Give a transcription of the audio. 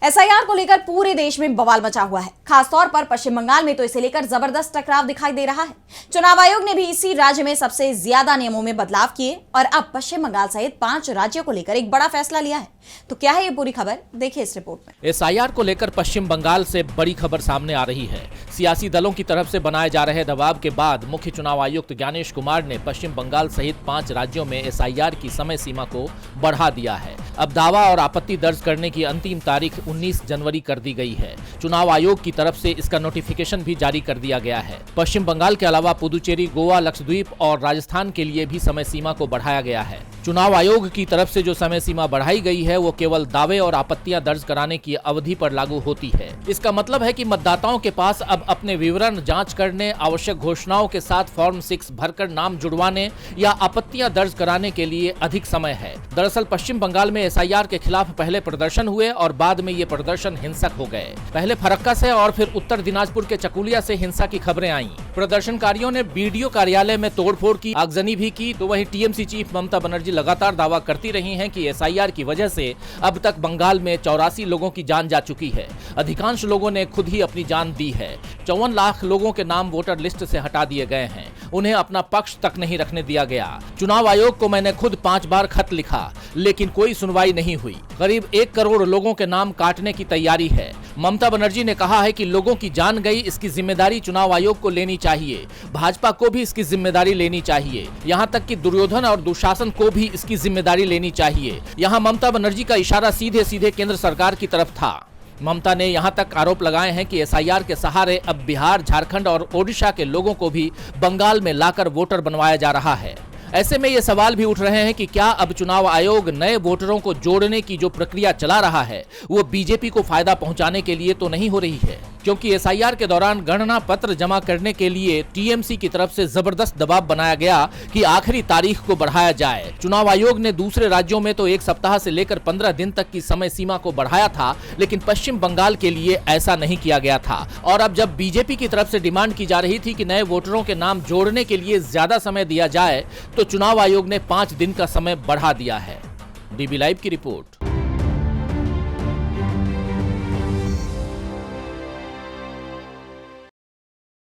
SIR को लेकर पूरे देश में बवाल मचा हुआ है। खासतौर पर पश्चिम बंगाल में तो इसे लेकर जबरदस्त टकराव दिखाई दे रहा है। चुनाव आयोग ने भी इसी राज्य में सबसे ज्यादा नियमों में बदलाव किए और अब पश्चिम बंगाल सहित 5 राज्यों को लेकर एक बड़ा फैसला लिया है। तो क्या है ये पूरी खबर, देखिए इस रिपोर्ट में। एसआईआर को लेकर पश्चिम बंगाल से बड़ी खबर सामने आ रही है। सियासी दलों की तरफ से बनाए जा रहे दबाव के बाद मुख्य चुनाव आयुक्त ज्ञानेश कुमार ने पश्चिम बंगाल सहित 5 राज्यों में एसआईआर की समय सीमा को बढ़ा दिया है। अब दावा और आपत्ति दर्ज करने की अंतिम तारीख 19 जनवरी कर दी गई है। चुनाव आयोग की तरफ से इसका नोटिफिकेशन भी जारी कर दिया गया है। पश्चिम बंगाल के अलावा पुदुचेरी, गोवा, लक्षद्वीप और राजस्थान के लिए भी समय सीमा को बढ़ाया गया है। चुनाव आयोग की तरफ से जो समय सीमा बढ़ाई गई है वो केवल दावे और आपत्तियां दर्ज कराने की अवधि पर लागू होती है। इसका मतलब है कि मतदाताओं के पास अब अपने विवरण जांच करने, आवश्यक घोषणाओं के साथ फॉर्म 6 भरकर नाम जुड़वाने या आपत्तियां दर्ज कराने के लिए अधिक समय है। दरअसल पश्चिम बंगाल में एसआईआर के खिलाफ पहले प्रदर्शन हुए और बाद में ये प्रदर्शन हिंसक हो गए। पहले फरक्का से और फिर उत्तर दिनाजपुर के चकुलिया से हिंसा की खबरें आईं। प्रदर्शनकारियों ने बीडीओ कार्यालय में तोड़फोड़ की, आगजनी भी की। तो वहीं टीएमसी चीफ ममता बनर्जी लगातार दावा करती रही हैं कि एसआईआर की वजह से अब तक बंगाल में 84 लोगों की जान जा चुकी है। अधिकांश लोगों ने खुद ही अपनी जान दी है। 54 लाख लोगों के नाम वोटर लिस्ट से हटा दिए गए हैं। उन्हें अपना पक्ष तक नहीं रखने दिया गया। चुनाव आयोग को मैंने खुद 5 बार खत लिखा, लेकिन कोई सुनवाई नहीं हुई। करीब 1 करोड़ लोगों के नाम काटने की तैयारी है। ममता बनर्जी ने कहा है कि लोगों की जान गई, इसकी जिम्मेदारी चुनाव आयोग को लेनी चाहिए। भाजपा को भी इसकी जिम्मेदारी लेनी चाहिए। यहाँ तक कि दुर्योधन और दुशासन को भी इसकी जिम्मेदारी लेनी चाहिए। यहाँ ममता बनर्जी का इशारा सीधे सीधे केंद्र सरकार की तरफ था। ममता ने यहां तक आरोप लगाए हैं कि एसआईआर के सहारे अब बिहार, झारखंड और ओडिशा के लोगों को भी बंगाल में लाकर वोटर बनवाया जा रहा है। ऐसे में ये सवाल भी उठ रहे हैं कि क्या अब चुनाव आयोग नए वोटरों को जोड़ने की जो प्रक्रिया चला रहा है वो बीजेपी को फायदा पहुंचाने के लिए तो नहीं हो रही है, क्योंकि एसआईआर के दौरान गणना पत्र जमा करने के लिए टीएमसी की तरफ से जबरदस्त दबाव बनाया गया कि आखिरी तारीख को बढ़ाया जाए। चुनाव आयोग ने दूसरे राज्यों में तो 1 सप्ताह से लेकर 15 दिन तक की समय सीमा को बढ़ाया था, लेकिन पश्चिम बंगाल के लिए ऐसा नहीं किया गया था। और अब जब बीजेपी की तरफ से डिमांड की जा रही थी कि नए वोटरों के नाम जोड़ने के लिए ज्यादा समय दिया जाए, तो चुनाव आयोग ने 5 दिन का समय बढ़ा दिया है। डीबी लाइव की रिपोर्ट।